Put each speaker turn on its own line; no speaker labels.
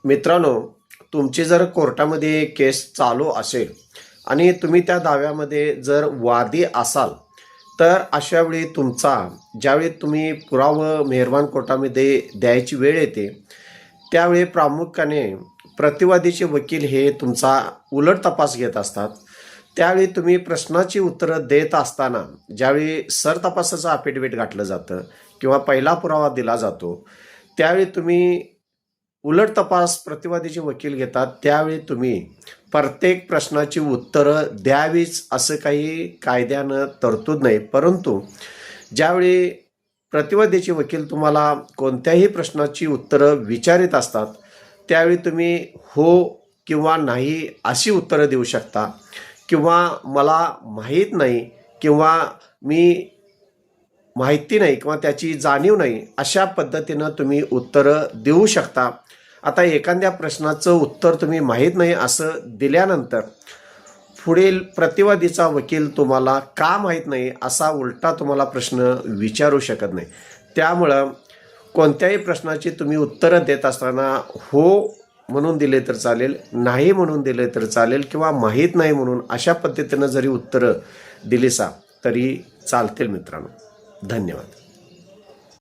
मित्रांनो, तुमची जर कोर्टामध्ये केस चालू असेल आणि तुम्ही त्या दाव्यामध्ये जर वादी असाल, तर अशा वेळी ज्यावेळी तुम्ही पुरावं मेहरबान कोर्टामध्ये द्यायची वेळ येते, त्यावेळी प्रामुख्याने प्रतिवादीचे वकील हे तुमचा उलट तपास घेत असतात. त्यावेळी तुम्ही प्रश्नाची उत्तरं देत असताना ज्यावेळी सरतपासाचं अफिडेव्हिट घातलं जातं किंवा पहिला पुरावा दिला जातो, त्यावेळी तुम्ही उलट तपास प्रतिवादीचे वकील घेतात. त्यावेळी तुम्ही प्रत्येक प्रश्नाची उत्तरं द्यावीच असं काही कायद्यानं तरतूद नाही. परंतु ज्यावेळी प्रतिवादीचे वकील तुम्हाला कोणत्याही प्रश्नाची उत्तरं विचारित असतात, त्यावेळी तुम्ही हो किंवा नाही अशी उत्तरं देऊ शकता किंवा मला माहीत नाही किंवा मी माहिती नाही किंवा त्याची जाणीव नाही अशा पद्धतीनं तुम्ही उत्तरं देऊ शकता. आता एखाद्या प्रश्नाचं उत्तर तुम्ही माहीत नाही असं दिल्यानंतर पुढील प्रतिवादीचा वकील तुम्हाला का माहीत नाही असा उलटा तुम्हाला प्रश्न विचारू शकत नाही. त्यामुळं कोणत्याही प्रश्नाची तुम्ही उत्तरं देत असताना हो म्हणून दिले तर चालेल, नाही म्हणून दिले तर चालेल किंवा माहीत नाही म्हणून अशा पद्धतीनं जरी उत्तरं दिलीसा तरी चालतील मित्रांनो. धन्यवाद.